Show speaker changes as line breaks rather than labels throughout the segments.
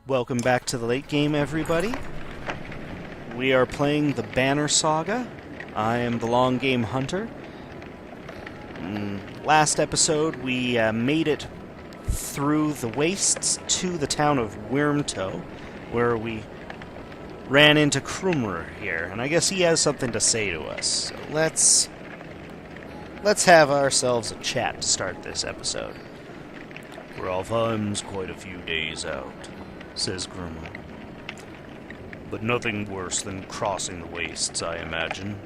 Welcome back to the late game, everybody. We are playing the Banner Saga. I am the long game hunter. Last episode, we made it through the wastes to the town of Wyrmtoe, where we ran into Krumr here, and I guess he has something to say to us. So let's have ourselves a chat to start this episode.
Ralfheim's quite a few days out, says Krumr. But nothing worse than crossing the wastes, I imagine.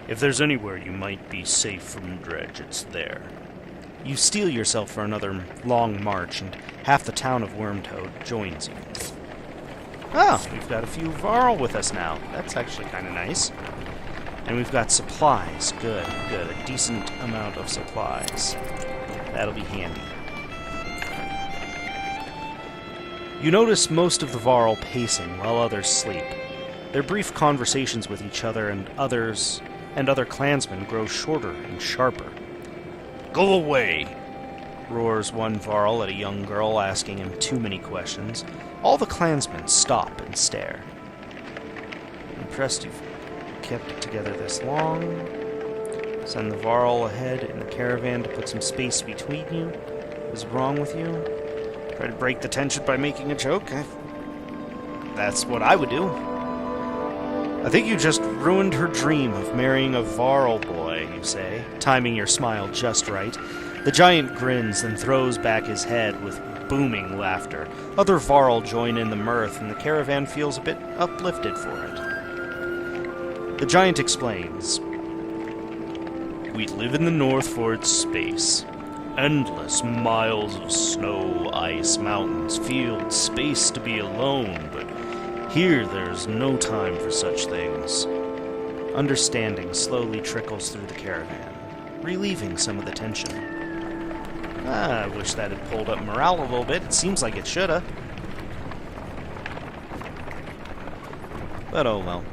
If there's anywhere you might be safe from Dredge, it's there.
You steel yourself for another long march, and half the town of Wyrmtoe joins you. Oh, we've got a few Varl with us now. That's actually kind of nice. And we've got supplies. Good. A decent amount of supplies. That'll be handy. You notice most of the Varl pacing while others sleep. Their brief conversations with each other and other clansmen grow shorter and sharper.
Go away!
Roars one Varl at a young girl asking him too many questions. All the clansmen stop and stare. Impressed you've kept it together this long. Send the Varl ahead in the caravan to put some space between you. What's wrong with you? Try to break the tension by making a joke? That's what I would do. I think you just ruined her dream of marrying a Varl boy, you say, timing your smile just right. The giant grins, then throws back his head with booming laughter. Other Varl join in the mirth, and the caravan feels a bit uplifted for it. The giant explains.
We live in the north for its space. Endless miles of snow, ice, mountains, fields, space to be alone, but here there's no time for such things.
Understanding slowly trickles through the caravan, relieving some of the tension. I wish that had pulled up morale a little bit. It seems like it shoulda. But oh well.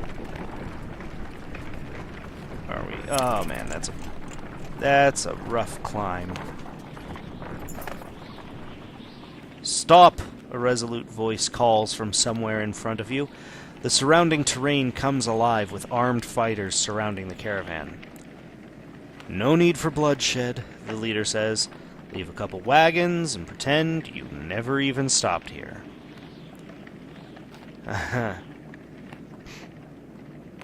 Are we? Oh man, that's a rough climb. Stop! A resolute voice calls from somewhere in front of you. The surrounding terrain comes alive with armed fighters surrounding the caravan. No need for bloodshed, the leader says. Leave a couple wagons and pretend you never even stopped here.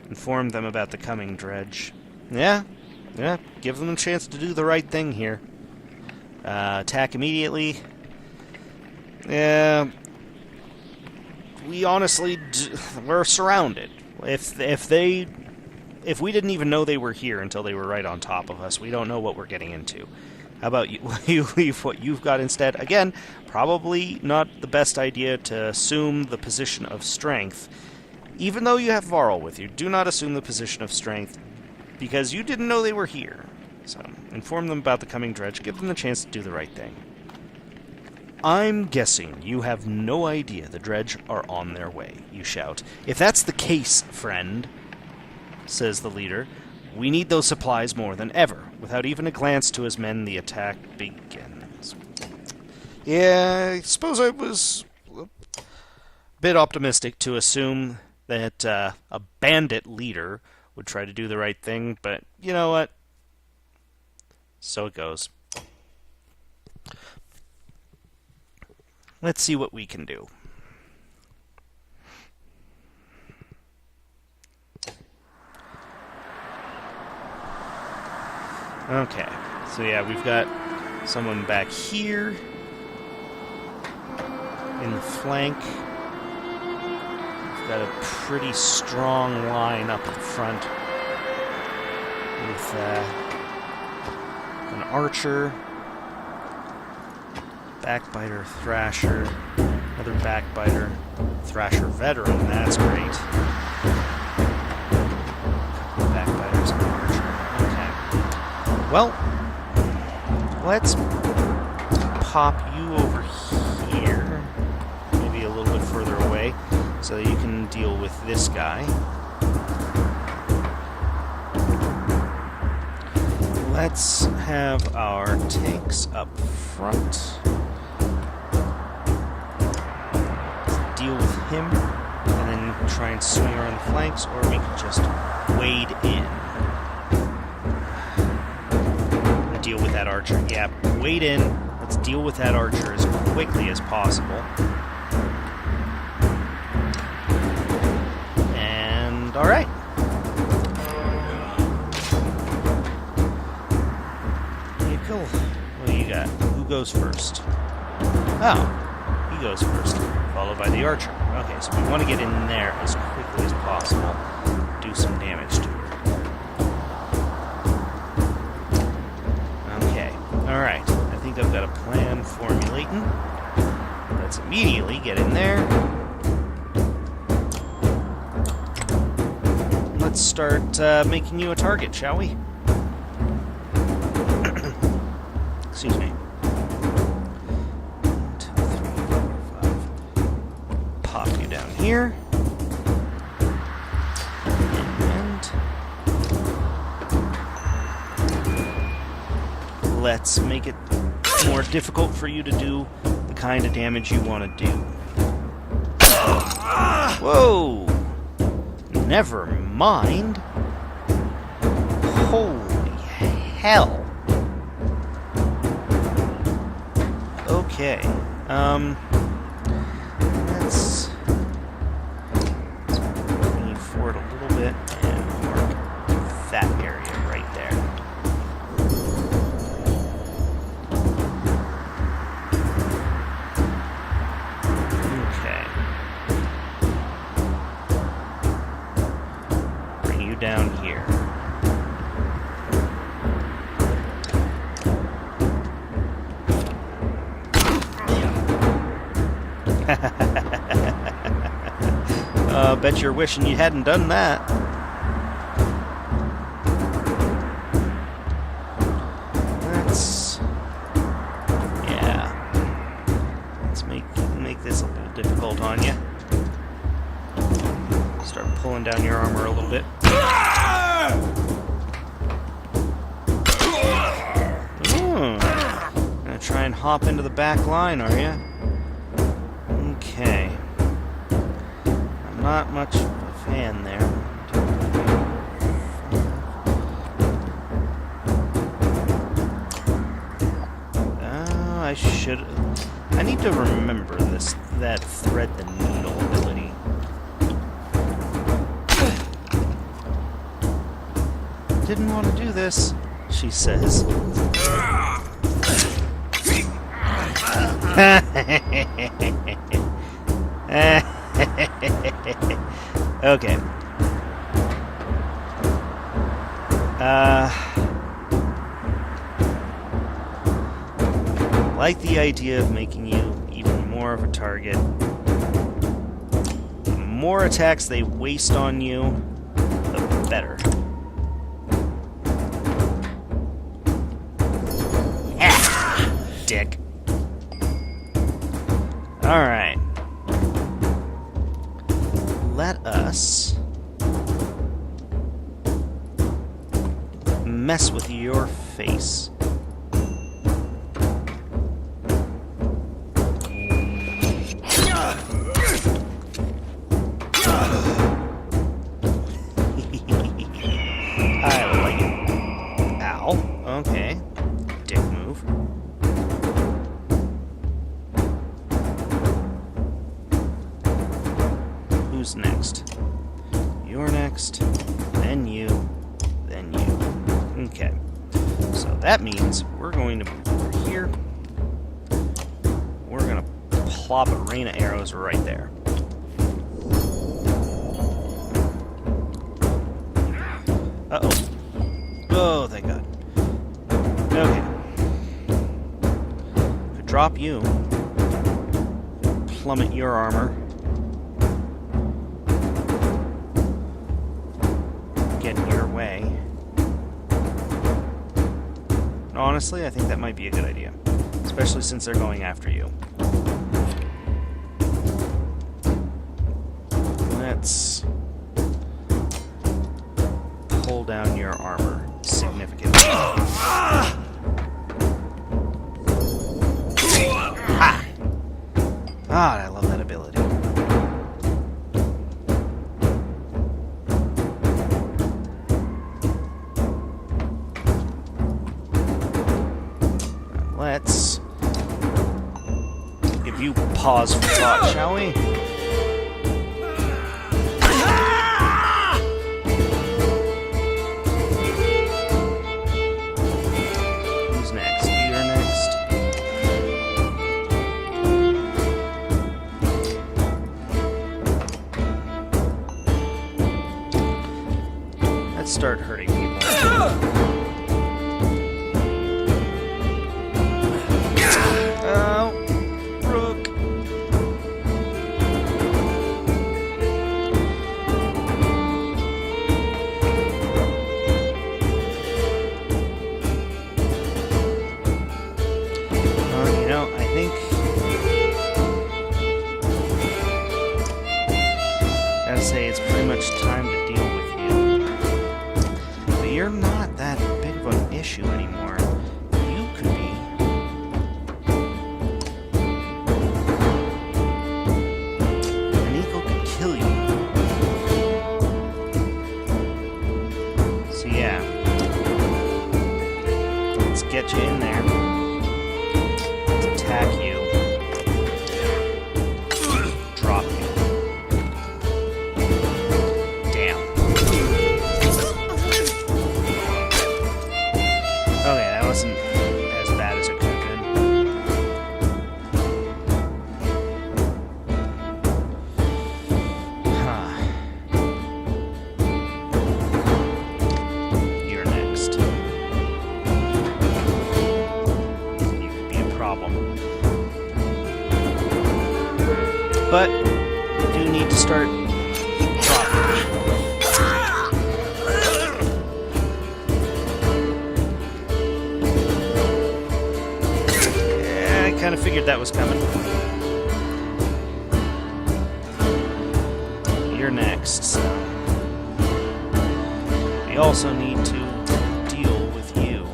Inform them about the coming dredge. Yeah, give them a chance to do the right thing here. Attack immediately. Yeah, we honestly we're surrounded. If we didn't even know they were here until they were right on top of us, we don't know what we're getting into. How about you leave what you've got instead? Again, probably not the best idea to assume the position of strength. Even though you have Varl with you, do not assume the position of strength, because you didn't know they were here. So, inform them about the coming dredge, give them the chance to do the right thing. I'm guessing you have no idea the dredge are on their way, you shout. If that's the case, friend, says the leader, we need those supplies more than ever. Without even a glance to his men, the attack begins. Yeah, I suppose I was a bit optimistic to assume that a bandit leader would try to do the right thing, but you know what? So it goes. Let's see what we can do. Okay, so yeah, we've got someone back here in the flank. We've got a pretty strong line up in front with an archer, backbiter, thrasher, another backbiter, thrasher veteran, that's great. Backbiters and archer. Okay. Well, let's pop you over here, maybe a little bit further away, so that you can deal with this guy. Let's have our tanks up front. him, and then try and swing around the flanks, or we could just wade in. Deal with that archer. Yeah, wade in. Let's deal with that archer as quickly as possible. And, alright. Cool. What do you got? Who goes first? Oh, he goes first, followed by the archer. Okay, so we want to get in there as quickly as possible, do some damage to her. Okay, alright. I think I've got a plan formulating. Let's immediately get in there. Let's start making you a target, shall we? Excuse me. 1, 2, 3, 4, 5. Pop you down here. And let's make it more difficult for you to do the kind of damage you want to do. Whoa! Never mind. Holy hell. Okay, let's bring you forward a little bit and mark that area right there. Okay. Bring you down here. Bet you're wishing you hadn't done that. Let's make this a little difficult on you. Start pulling down your armor a little bit. Gonna try and hop into the back line, are you? Okay. Not much of a fan there. I need to remember that thread the needle ability. Didn't want to do this, she says. Okay. Like the idea of making you even more of a target. The more attacks they waste on you, the better. Dick. Alright. Let us mess with your face. I like it. Ow. Okay. Dick move. Who's next? You're next, then you, then you. Okay. So that means we're going to move over here. We're going to plop a rain of arrows right there. Uh-oh. Oh, thank God. Okay. Could drop you. Plummet your armor. Get in your way. And honestly, I think that might be a good idea. Especially since they're going after you. Let's pull down your armor significantly. Ha! Ah, I love that ability. you pause for thought, shall we? Who's next? You're next. Let's start hurting people. Rook. You know, I think gotta say it's pretty much time to deal with you. But you're not that big of an issue anymore. You could be. An eagle could kill you. So yeah. Let's get you in there. Let's attack you. Drop you. Damn. Okay, that wasn't as bad as it could have been. Huh. You're next. You could be a problem. But we do need to start dropping. Yeah, I kind of figured that was coming. You're next, so we also need to deal with you.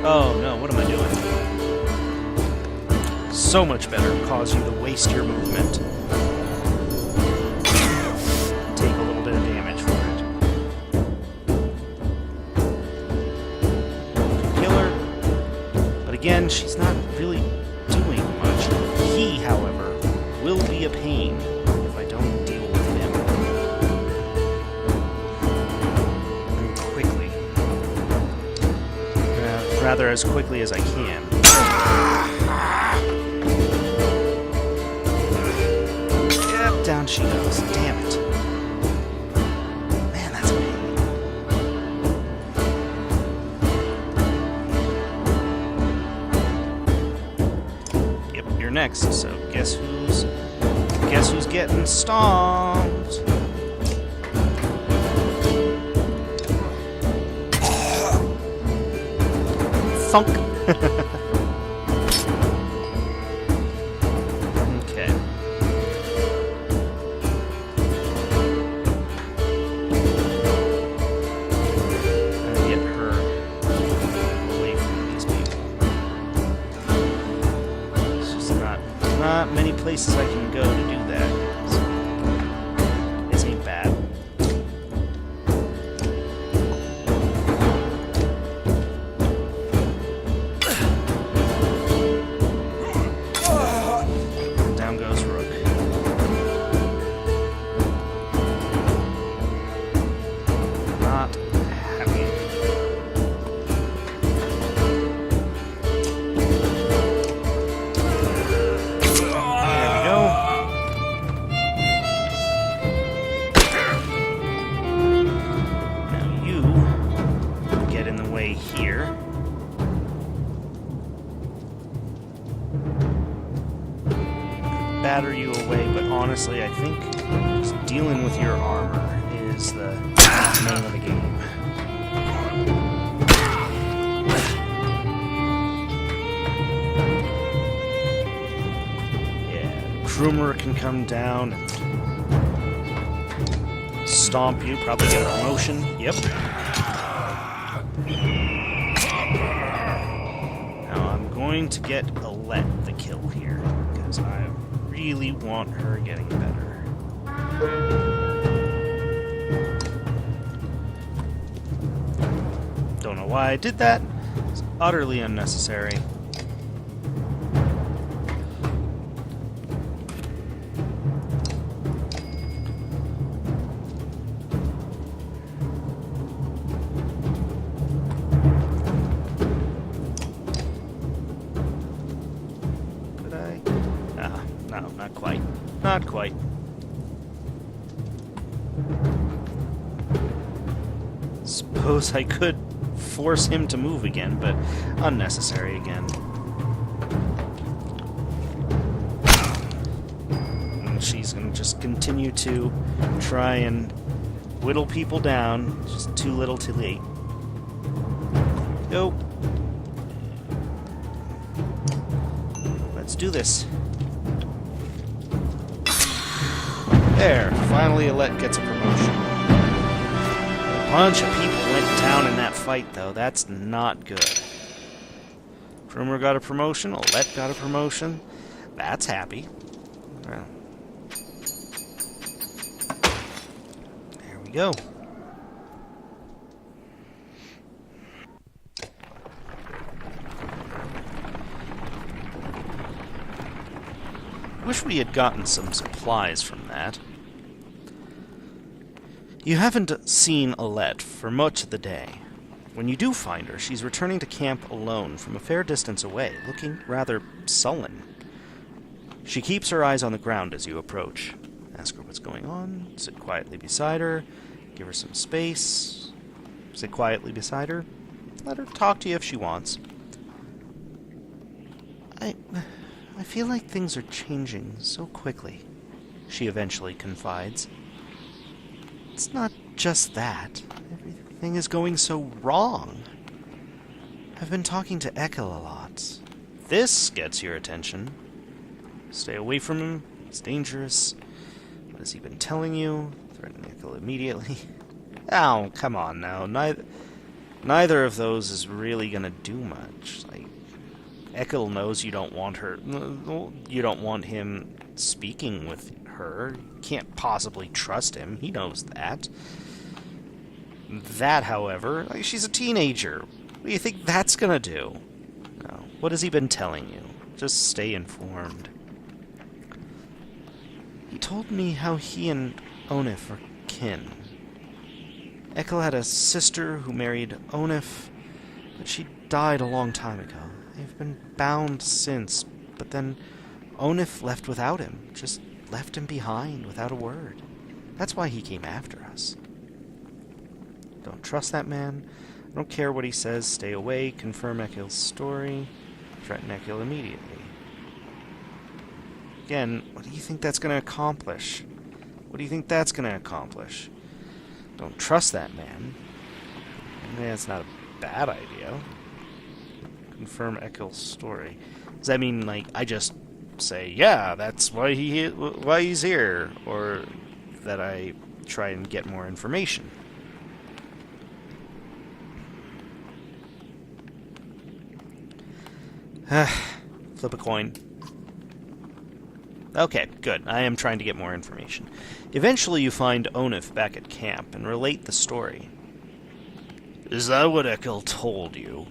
Oh no, what am I doing? So much better cause you to waste your movement. Take a little bit of damage for it. Kill her. But again, she's not really doing much. He, however, will be a pain if I don't deal with him. And quickly. Rather as quickly as I can. Yep, down she goes. Damn it. Man, that's a pain. Yep, you're next. So guess who's getting stomped? Thunk. Okay. Gotta get her away from these people. There's just not many places I can go to do that. So, this ain't bad. Down goes Rook. Not happy. There we go. Now you get in the way here. Batter you away, but honestly, I think just dealing with your armor is the name of the game. Yeah, Krummer can come down and stomp you, probably get a promotion. Yep. Now I'm going to get Alette the kill here, because I really want her getting better. Don't know why I did that. It's utterly unnecessary. No, not quite. Not quite. Suppose I could force him to move again, but unnecessary again. And she's going to just continue to try and whittle people down. Just too little too late. Go. Let's do this. There, finally Alette gets a promotion. A bunch of people went down in that fight, though. That's not good. Drummer got a promotion, Alette got a promotion. That's happy. Well, there we go. Wish we had gotten some supplies from that. You haven't seen Alette for much of the day. When you do find her, she's returning to camp alone from a fair distance away, looking rather sullen. She keeps her eyes on the ground as you approach. Ask her what's going on, sit quietly beside her, give her some space, sit quietly beside her, let her talk to you if she wants. I feel like things are changing so quickly, she eventually confides. It's not just that. Everything is going so wrong. I've been talking to Ekel a lot. This gets your attention. Stay away from him. It's dangerous. What has he been telling you? Threaten Ekel immediately. Oh, come on now. Neither of those is really gonna do much. Like, Ekel knows you don't want her. You don't want him speaking with her. You can't possibly trust him. He knows that. That, however, like, she's a teenager. What do you think that's gonna do? No. What has he been telling you? Just stay informed. He told me how he and Onif are kin. Ekel had a sister who married Onif, but she died a long time ago. They've been bound since, but then Onif left without him. Just left him behind without a word. That's why he came after us. Don't trust that man. I don't care what he says. Stay away. Confirm Ekel's story. Threaten Ekel immediately. Again, what do you think that's going to accomplish? What do you think that's going to accomplish? Don't trust that man. That's not a bad idea. Confirm Ekel's story. Does that mean, like, I just say, yeah, that's why he's here, or that I try and get more information? Flip a coin. Okay, good. I am trying to get more information. Eventually you find Onif back at camp and relate the story. Is that what Ekel told you?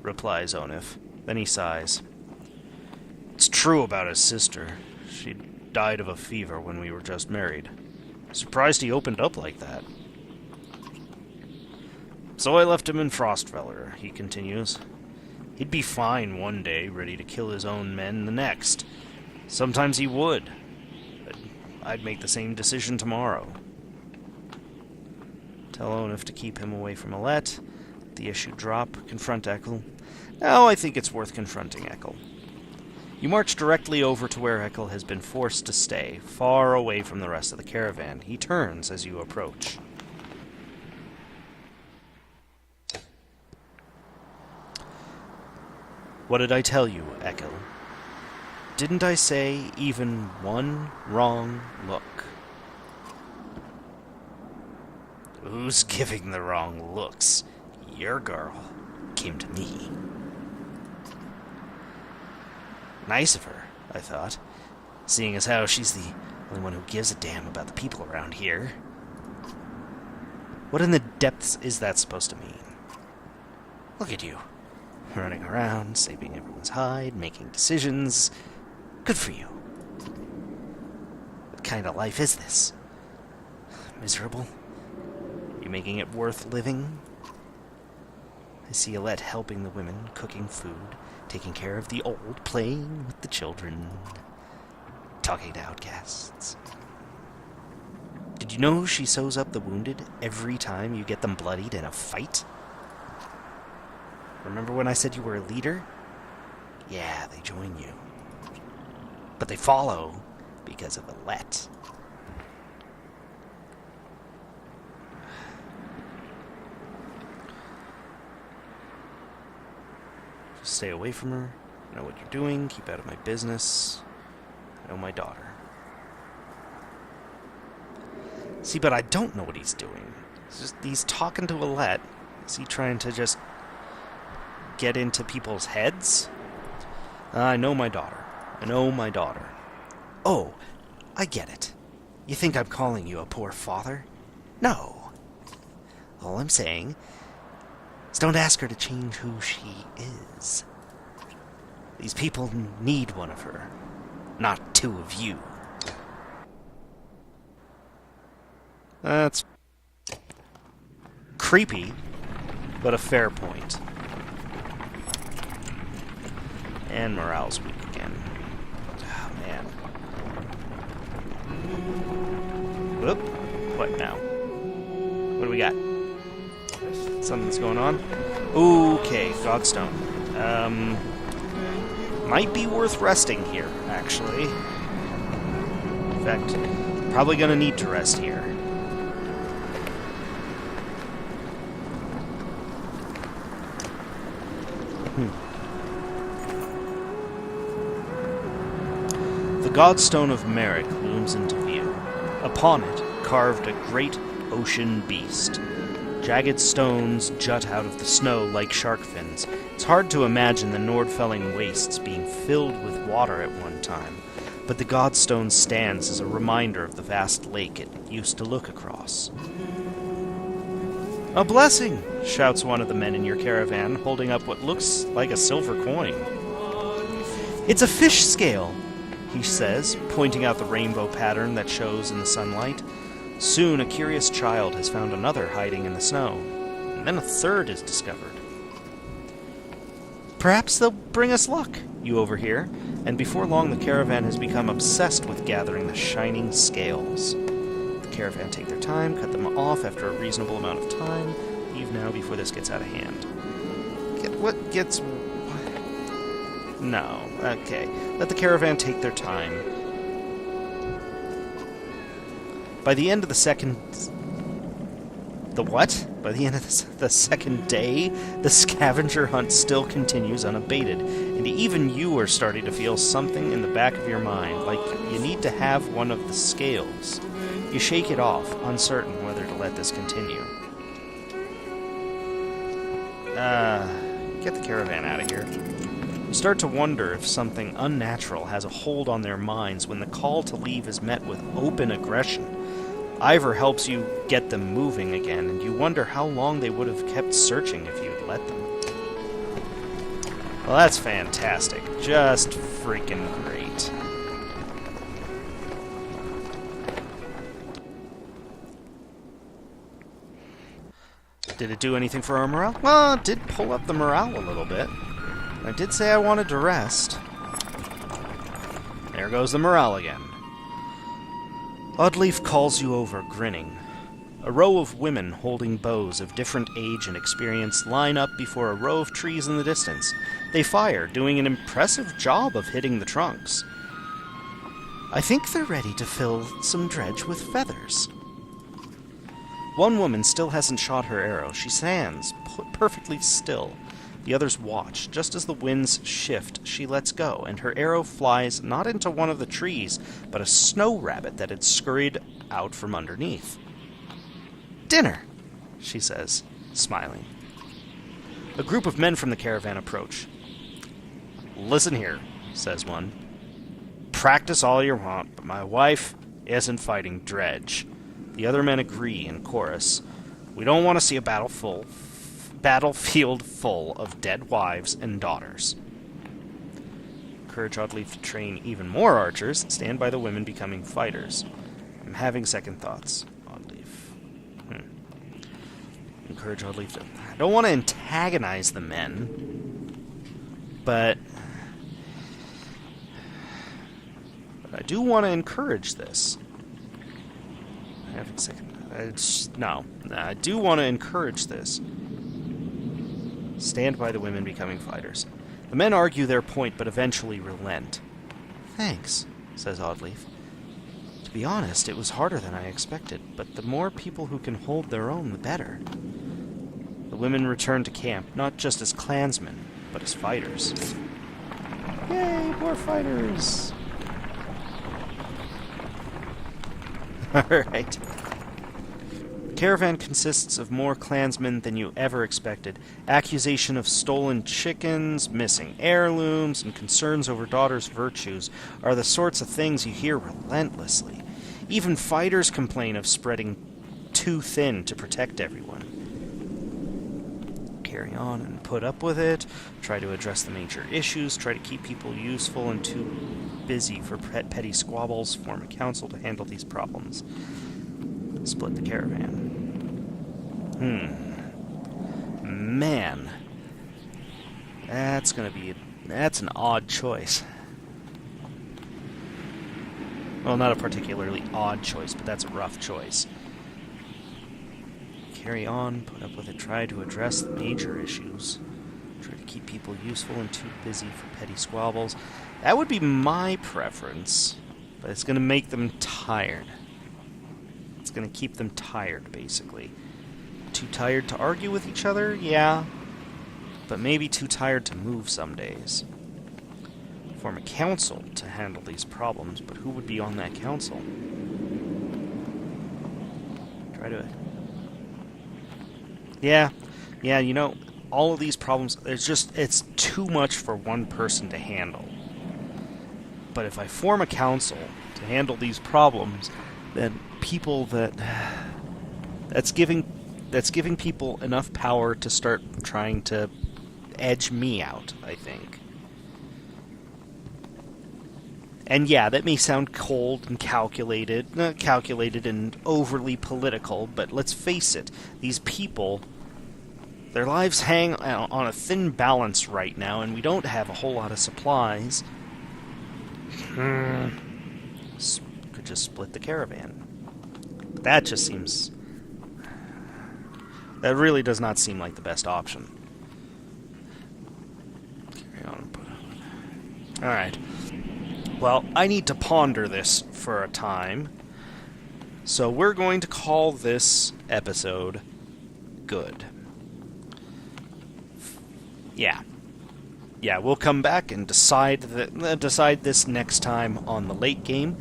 Replies Onif. Then he sighs. It's true about his sister. She died of a fever when we were just married. Surprised he opened up like that. So I left him in Frostfeller, he continues. He'd be fine one day, ready to kill his own men the next. Sometimes he would. But I'd make the same decision tomorrow. Tell Onif to keep him away from Alette. Let the issue drop. Confront Ekel. Now I think it's worth confronting Ekel. You march directly over to where Ekel has been forced to stay, far away from the rest of the caravan. He turns as you approach. What did I tell you, Ekel? Didn't I say even one wrong look? Who's giving the wrong looks? Your girl came to me. Nice of her, I thought, seeing as how she's the only one who gives a damn about the people around here. What in the depths is that supposed to mean? Look at you, running around, saving everyone's hide, making decisions. Good for you. What kind of life is this? Miserable? You making it worth living? I see Alette helping the women, cooking food, taking care of the old, playing with the children, talking to outcasts. Did you know she sews up the wounded every time you get them bloodied in a fight? Remember when I said you were a leader? Yeah, they join you. But they follow because of Alette. Just stay away from her. Know what you're doing. Keep out of my business. I know my daughter. See, but I don't know what he's doing. He's talking to Alette. Is he trying to just get into people's heads? I know my daughter. I know my daughter. Oh, I get it. You think I'm calling you a poor father? No. All I'm saying is don't ask her to change who she is. These people need one of her, not two of you. That's creepy, but a fair point. And morale's weak again. Oh, man. Whoop. What now? What do we got? Something's going on. Okay, Godstone. Might be worth resting here, actually. In fact, probably gonna need to rest here. The Godstone of Merrick looms into view. Upon it, carved a great ocean beast. Jagged stones jut out of the snow like shark fins. It's hard to imagine the Nordfelling wastes being filled with water at one time, but the Godstone stands as a reminder of the vast lake it used to look across. "A blessing!" shouts one of the men in your caravan, holding up what looks like a silver coin. "It's a fish scale," he says, pointing out the rainbow pattern that shows in the sunlight. Soon a curious child has found another hiding in the snow, and then a third is discovered. "Perhaps they'll bring us luck," you overhear, and before long the caravan has become obsessed with gathering the shining scales. The caravan take their time, cut them off after a reasonable amount of time, leave now before this gets out of hand. What gets... No, okay. Let the caravan take their time. By the end of the second... The what? By the end of the second day, the scavenger hunt still continues unabated, and even you are starting to feel something in the back of your mind, like you need to have one of the scales. You shake it off, uncertain whether to let this continue. Get the caravan out of here. You start to wonder if something unnatural has a hold on their minds when the call to leave is met with open aggression. Ivor helps you get them moving again, and you wonder how long they would have kept searching if you'd let them. Well, that's fantastic. Just freaking great. Did it do anything for our morale? Well, it did pull up the morale a little bit. I did say I wanted to rest. There goes the morale again. Oddleaf calls you over, grinning. A row of women holding bows of different age and experience line up before a row of trees in the distance. They fire, doing an impressive job of hitting the trunks. I think they're ready to fill some dredge with feathers. One woman still hasn't shot her arrow. She stands, perfectly still. The others watch. Just as the winds shift, she lets go, and her arrow flies not into one of the trees, but a snow rabbit that had scurried out from underneath. Dinner! she says, smiling. A group of men from the caravan approach. Listen here, says one. Practice all you want, but my wife isn't fighting Dredge. The other men agree in chorus. We don't want to see a battlefield full of dead wives and daughters. Encourage Oddleaf to train even more archers and stand by the women becoming fighters. I'm having second thoughts, Oddleaf. Encourage Oddleaf to... I don't want to antagonize the men, but I do want to encourage this. I'm having second... No, I do want to encourage this. Stand by the women becoming fighters. The men argue their point, but eventually relent. Thanks, says Oddleaf. To be honest, it was harder than I expected, but the more people who can hold their own, the better. The women return to camp, not just as clansmen, but as fighters. Yay, more fighters! Alright. Caravan consists of more clansmen than you ever expected. Accusation of stolen chickens, missing heirlooms, and concerns over daughters' virtues are the sorts of things you hear relentlessly. Even fighters complain of spreading too thin to protect everyone. Carry on and put up with it. Try to address the major issues. Try to keep people useful and too busy for petty squabbles. Form a council to handle these problems. Split the caravan. Man. That's an odd choice. Well, not a particularly odd choice, but that's a rough choice. Carry on, put up with it, try to address the major issues. Try to keep people useful and too busy for petty squabbles. That would be my preference, but it's going to make them tired. It's going to keep them tired, basically. Too tired to argue with each other? Yeah. But maybe too tired to move some days. Form a council to handle these problems, but who would be on that council? Try to... Yeah, you know, all of these problems, it's too much for one person to handle. But if I form a council to handle these problems, then people that's giving people enough power to start trying to edge me out, I think. And yeah, that may sound cold and calculated and overly political, but let's face it, these people, their lives hang on a thin balance right now, and we don't have a whole lot of supplies. Could just split the caravan. But that just seems... That really does not seem like the best option. Carry on. Alright. Well, I need to ponder this for a time. So we're going to call this episode good. Yeah, we'll come back and decide this next time on the late game.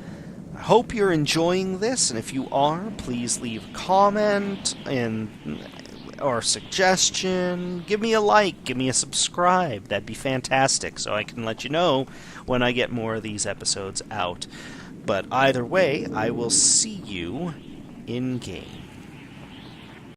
I hope you're enjoying this, and if you are, please leave a comment or suggestion. Give me a like, give me a subscribe. That'd be fantastic, so I can let you know when I get more of these episodes out. But either way, I will see you in game.